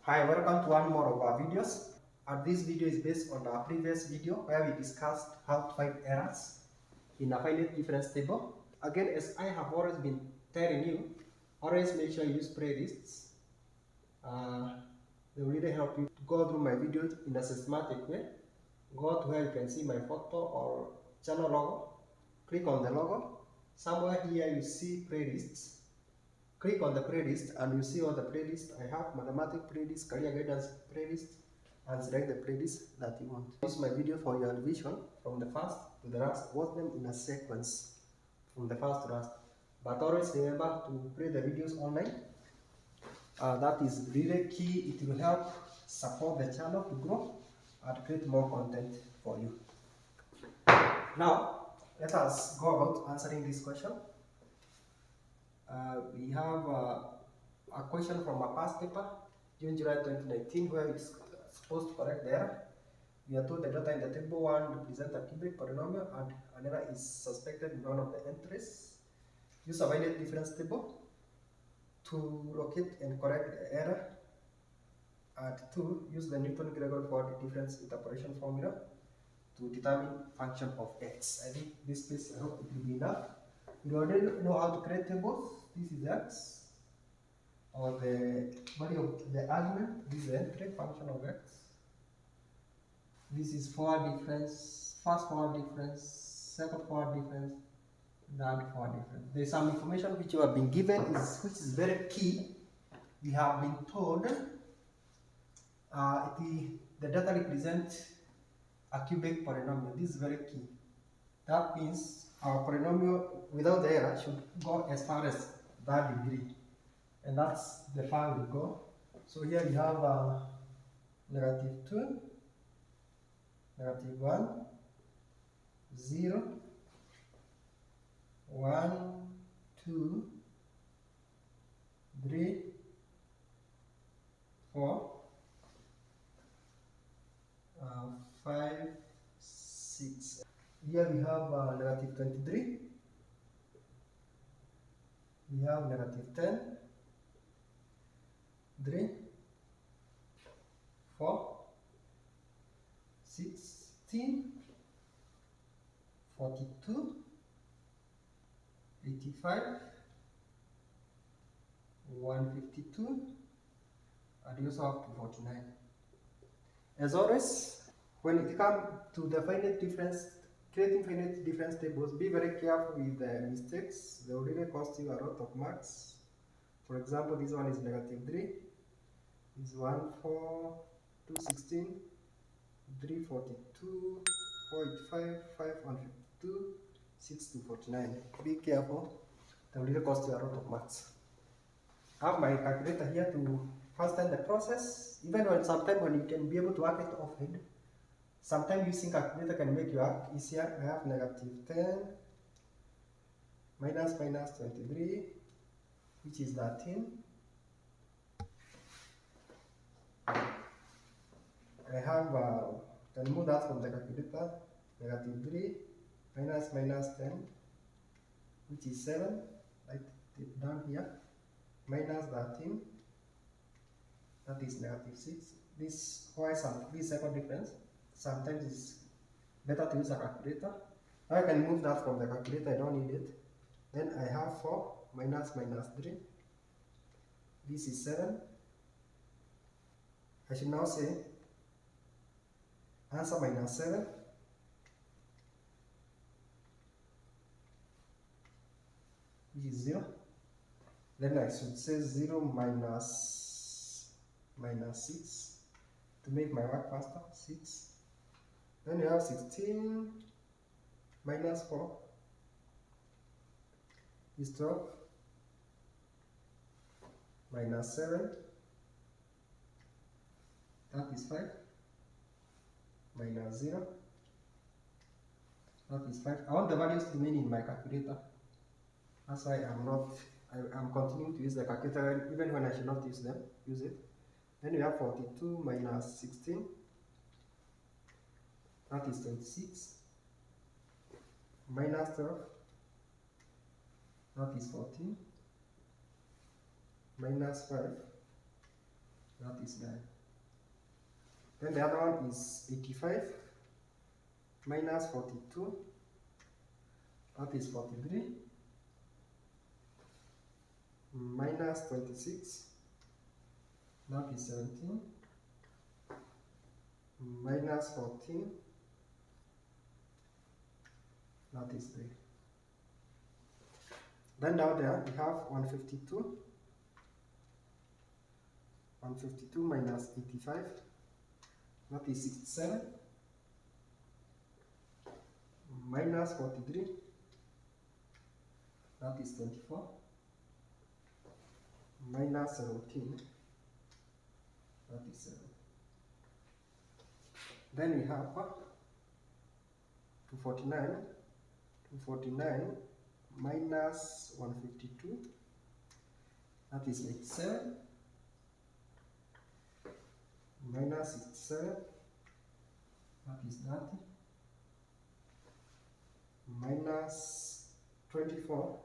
Hi, welcome to one more of our videos. This video is based on our previous video where we discussed how to find errors in a finite difference table. Again, as I have always been telling you, always make sure you use playlists. They will really help you to go through my videos in a systematic way. Go to where you can see my photo or channel logo. Click on the logo. Somewhere here you see playlists. Click on the playlist and you see all the playlists I have: mathematics playlist, career guidance playlist, and select the playlist that you want. Use my video for your revision from the first to the last. Watch them in a sequence from the first to last. But always remember to play the videos online. That is really key. It will help support the channel to grow and create more content for you. Now, let us go about answering this question. We have a question from a past paper, June, July 2019, where it's supposed to correct the error. We are told the data in the table 1 represents a cubic polynomial and an error is suspected in one of the entries. Use a finite difference table to locate and correct the error. And 2, use the Newton-Gregor for the difference interpolation formula to determine function of x. I think this piece, I hope it will be enough. You already know how to create tables. This is x, or the value of the argument. This is the entry function of x. This is forward difference, first forward difference, second forward difference, third forward difference. There is some information which you have been given, which is very key. We have been told the data represents a cubic polynomial. This is very key. That means our polynomial without the error should go as far as that degree, and that's the far we go. So here we have -2, -1, 0, 1, 2, 3, 4, 5, 6. Here we have -23. We have -10, 3, 4, 16, 42, 85, 152, and you also have 249. As always, when it comes to the finite difference, creating finite difference tables, be very careful with the mistakes. They will really cost you a lot of marks. For example, this one is -3, this 1, 4, 216, 342, 485, 5, 152, 6, 249. Be careful. They will really cost you a lot of marks. I have my calculator here to fasten the process. Even when sometimes when you can be able to work it offhand, sometimes using calculator can make your work easier. I have -10 minus 23, which is 13. I have, can move that from the calculator, -3 minus 10, which is 7, write it down here, minus 13, that is -6. This second difference, sometimes it's better to use a calculator. Now I can move that from the calculator, I don't need it. Then I have 4 minus 3, this is 7. I should now say answer -7, which is 0. Then I should say 0 minus 6 to make my work faster. 6. Then you have 16 minus 4 is 12, minus 7, that is 5, minus 0, that is 5. I want the values to remain in my calculator. That's why I'm continuing to use the calculator even when I should not use it. Then you have 42 minus 16, that is 26, minus 12, that is 14, minus 5, that is 9. Then the other one is 85 minus 42, that is 43, minus 26, that is 17, minus 14, that is 3. Then down there we have 152. 152 minus 85, that is 67, minus 43, that is 24, minus 17, that is 7. Then we have 249, 249 minus 152, that is 87, minus 67, that is 30, minus 24,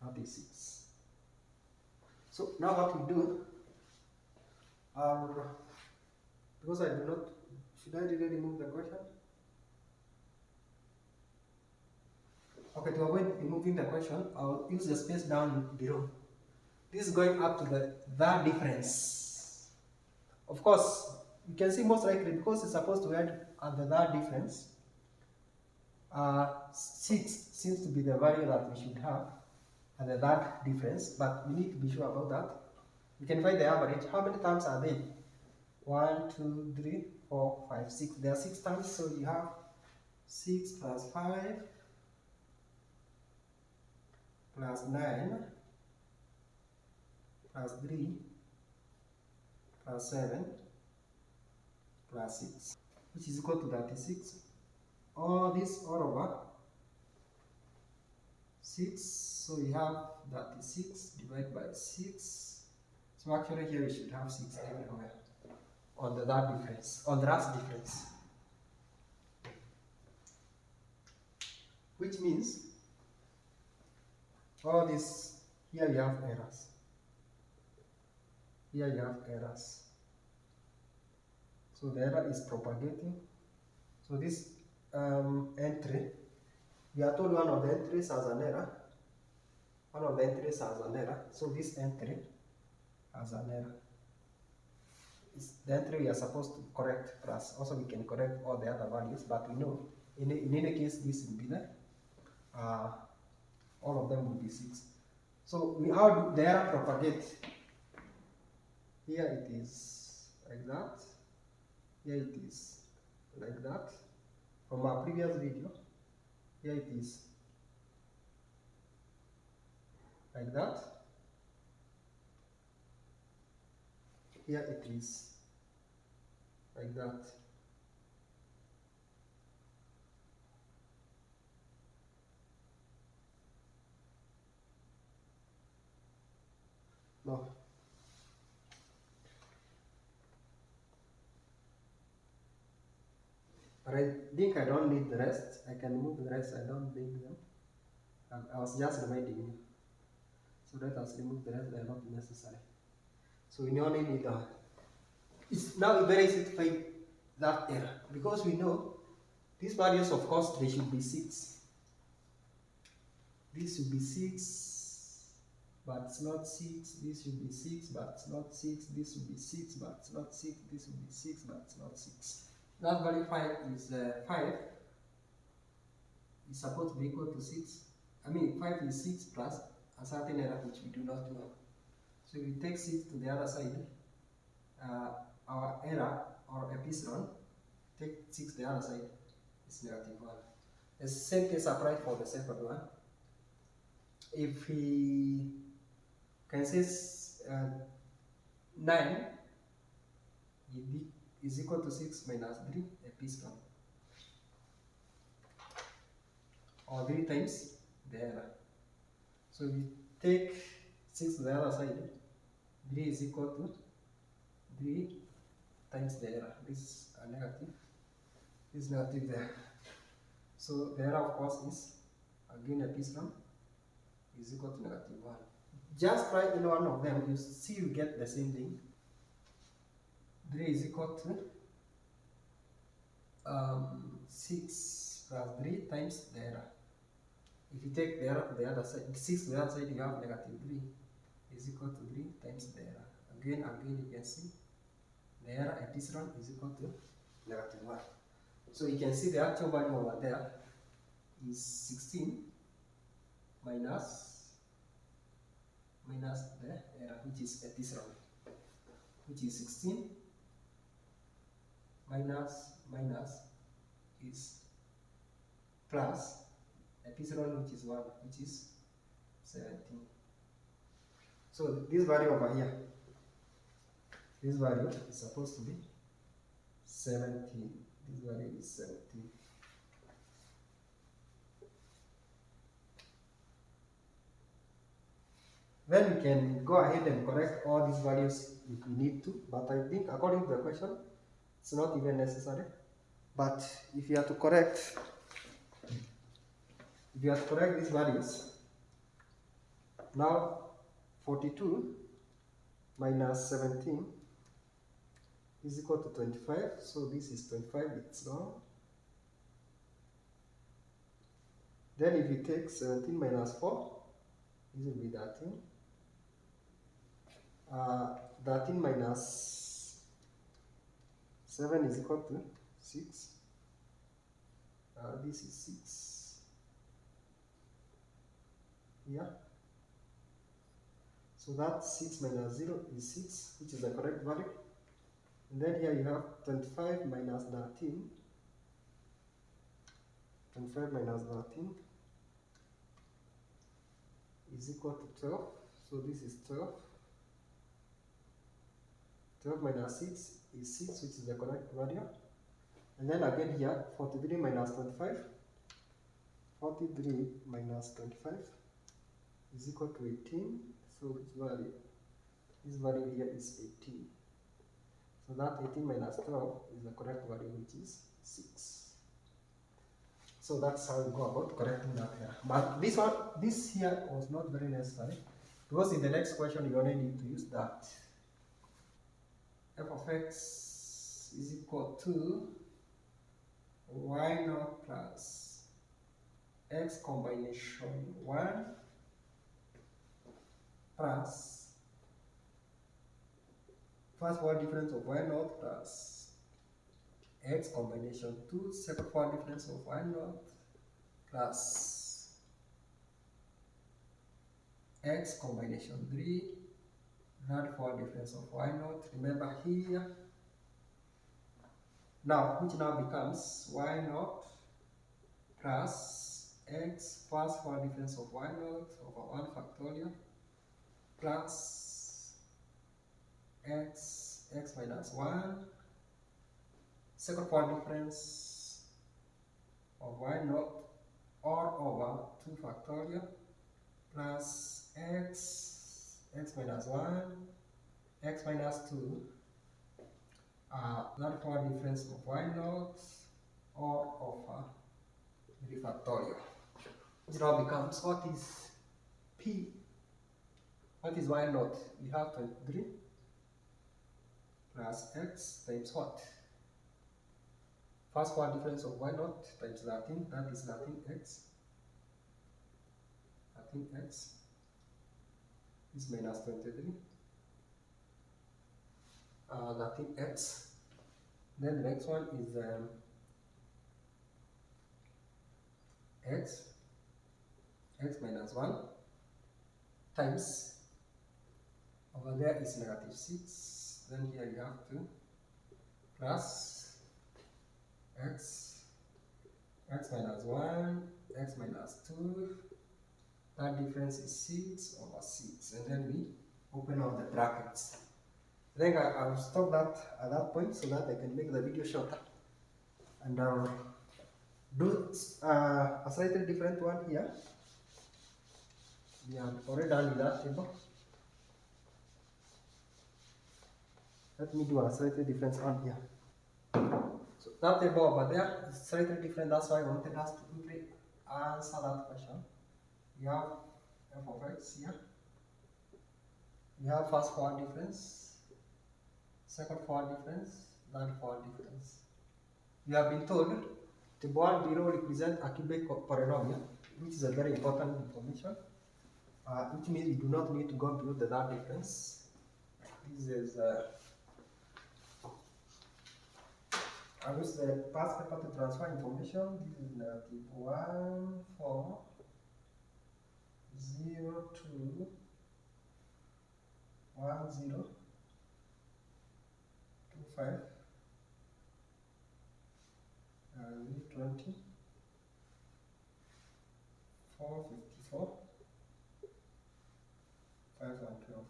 that is 6. So now what we do, because I do not, should I really remove the question? Okay, to avoid removing the question, I'll use the space down below. This is going up to the difference. Of course, you can see most likely because it's supposed to end at the third difference. 6 seems to be the value that we should have at the third difference, but we need to be sure about that. We can find the average. How many terms are there? 1, 2, 3, 4, 5, 6. There are 6 terms, so you have 6 plus 5 plus 9 plus 3 plus 7 plus 6, which is equal to 36. All this all over 6, so we have 36 divided by 6. So actually here we should have 6 everywhere on the third difference, on the last difference, which means all this, here you have errors, here you have errors. So the error is propagating. So this entry, we are told one of the entries has an error. One of the entries has an error. So this entry has an error. It's the entry we are supposed to correct, plus also we can correct all the other values, but we know in any case this will be there. All of them will be 6. So how do the error propagate? Here it is like that. Here it is like that. From our previous video, here it is like that. Here it is like that. No. But I think I don't need the rest. I can remove the rest. I don't need them. I was just reminding you. So let us remove the rest. They are not necessary. So we only need it's now very easy to find that error because we know these values, of course, they should be 6. This should be 6, but it's not 6. This should be 6, but it's not 6. This should be 6, but it's not 6. This should be 6, but it's not 6. That value 5 is 5 is supposed to be equal to 6. I mean 5 is 6 plus a certain error which we do not know. So if we take 6 to the other side, our error or epsilon, take 6 to the other side, is -1. The same case applies for the second one. If we can say 9 is equal to 6 minus 3 epsilon, or 3 times the error. So if we take 6 to the other side, 3 is equal to 3 times the error. This is a negative. This is negative there. So the error, of course, is again epsilon is equal to -1. Just try in one of them, you see you get the same thing. 3 is equal to 6 plus 3 times the error. If you take the error to the other side, 6 to the other side, you have negative 3 is equal to 3 times the error. Again, you can see the error at this run is equal to negative 1. So you can see the actual value over there is 16 minus the error, which is at this run, which is 16 minus is plus at this run, which is 1, which is 17. So this value over here, this value is supposed to be 17. This value is 17. Then we can go ahead and correct all these values if we need to, but I think according to the question, it's not even necessary. But if you have to correct, these values, now 42 minus 17 is equal to 25. So this is 25, it's wrong. Then if you take 17 minus 4, this will be 13. 13 minus 7 is equal to 6. This is 6. Yeah. So that 6 minus 0 is 6, which is the correct value. And then here you have 25 minus 13. 25 minus 13 is equal to 12. So this is 12. 12 minus 6 is 6, which is the correct value. And then again here, 43 minus 25. 43 minus 25 is equal to 18. So which value? This value here is 18. So that 18 minus 12 is the correct value, which is 6. So that's how we go about correcting that here. But this here was not very necessary, because in the next question you only need to use that f of x is equal to y naught plus x combination 1 plus first one difference of y naught plus x combination 2, second one difference of y naught plus x combination 3, third one difference of y naught. Remember here, now which now becomes y naught plus x first one difference of y naught over 1 factorial plus x minus 1, second one difference of y naught all over 2 factorial plus x minus 1, x minus 2, that one difference of y naught all over 3 factorial. It now becomes, what is p? What is y naught? We have 23 plus x times what? First one difference of y naught times 13, that is 13x. 13x is minus 23. 13x. Then the next one is x minus 1 times, over there is negative 6. Then here you have 2 plus x minus 1, x minus 2. That difference is 6 over 6. And then we open up the brackets. I think I'll stop that at that point so that I can make the video shorter. And I'll do a slightly different one here. We have already done with that table. Let me do a slightly different one here. So that table over there is slightly different. That's why I wanted us to quickly answer that question. We have f of x here. We have first one difference, second forward difference, third forward difference. You have been told the one below represents a cubic polynomial, which is a very important information, which means you do not need to go below the third difference. This is I use the past paper to transfer information. This is negative 1, 4, 0, 2, 1, 0, 2, 5, 20, 4, 54, 5, and 12.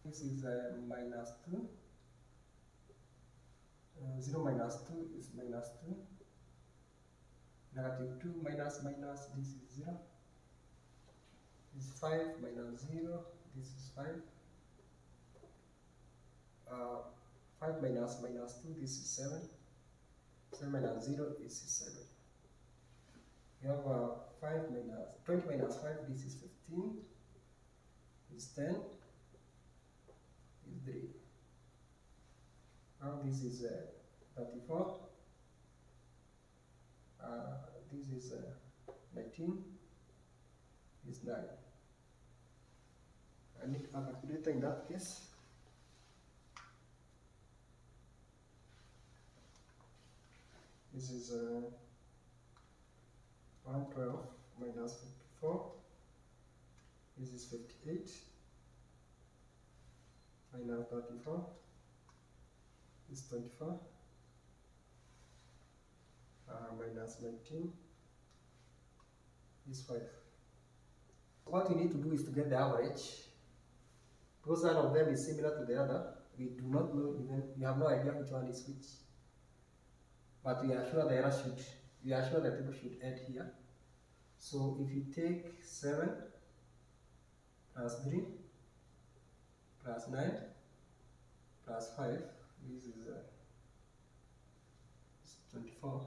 This is minus 2. 0 minus 2 is minus 2. Negative 2 minus minus, this is 0. This is 5 minus 0, this is 5. 5 minus minus 2, this is 7. 7 minus 0, this is 7. We have 20 minus 5, this is 15. Is 10. Is 3. Now this is 34. This is 19. Is 9. I need a calculator in that case. This is 112 minus 54. This is 58 minus 34 is 24 minus 19 is 5. What you need to do is to get the average. Because none of them is similar to the other, we do not know, even we have no idea which one is which. But we are sure the error should, we are sure the table should end here. So if you take 7 plus 3 plus 9 plus 5, this is 24.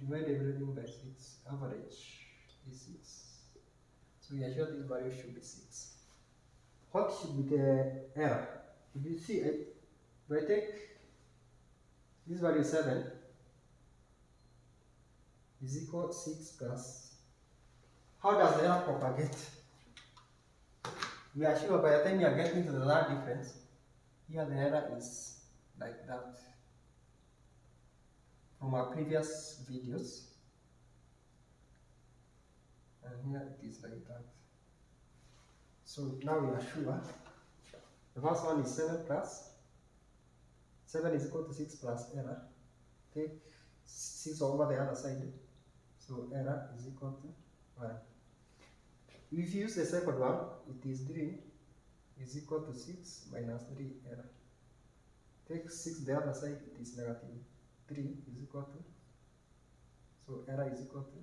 You divide everything by 6, average is 6. So we are sure this value should be 6. What should be the error? If you see it, if I take this value 7 is equal to 6 plus. How does the error propagate? We are sure by the time you are getting to the third difference, here the error is like that. From our previous videos, and here it is like that. So now we are sure. The first one is 7 plus. 7 is equal to 6 plus error. Take 6 over the other side. So error is equal to 1. If you use the second one, it is 3 is equal to 6 minus 3 error. Take 6 the other side, it is negative 3 is equal to, so error is equal to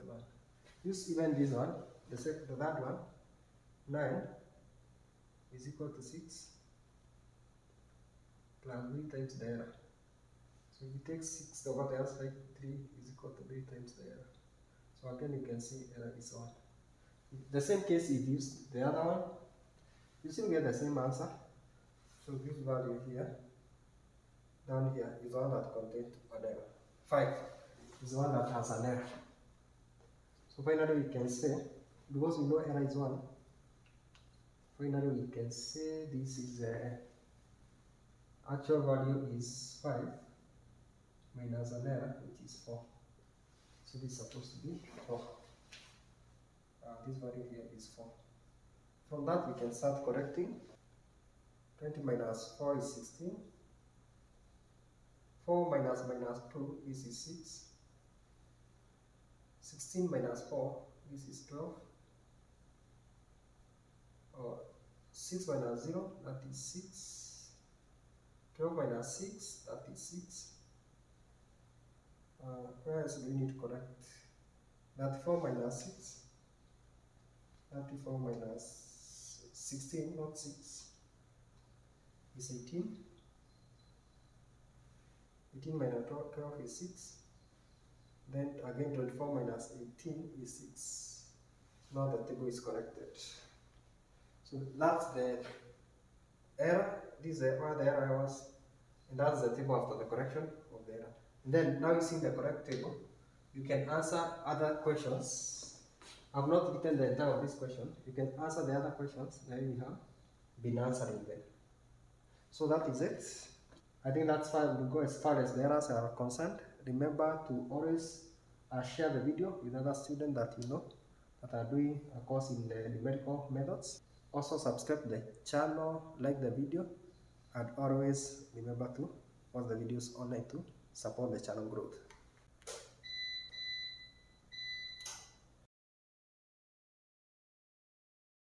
1. Use even this one, the third one, 9 is equal to 6 plus 3 times the error. So if you take 6 over the other side, 3 is equal to 3 times the error. So again you can see error is 1. The same case if you use the other one, you still get the same answer. So this value here, down here, is one that contains an error. 5 is one that has an error. So finally we can say, because we know error is 1, finally we can say this is actual value is 5 minus an error, which is 4. So this is supposed to be 4. This value here is 4. From that we can start correcting. 20 minus 4 is 16. 4 minus minus 2, this is 6. 16 minus 4, this is 12. 6 minus 0, that is 6. 12 minus 6, that is 6. Where else do we need to correct? 34 minus 6. 34 minus 16, not 6, is 18. 18 minus 12 is 6. Then again 24 minus 18 is 6. Now the table is corrected. So that's the error. This is where the error was. And that's the table after the correction of the error. And then now using the correct table, you can answer other questions. I've not written the entire of this question. You can answer the other questions that we have been answering them. So that is it. I think that's fine. We'll go as far as the errors are concerned. Remember to always share the video with other students that you know that are doing a course in the numerical methods. Also subscribe to the channel, like the video, and always remember to watch the videos online to support the channel growth.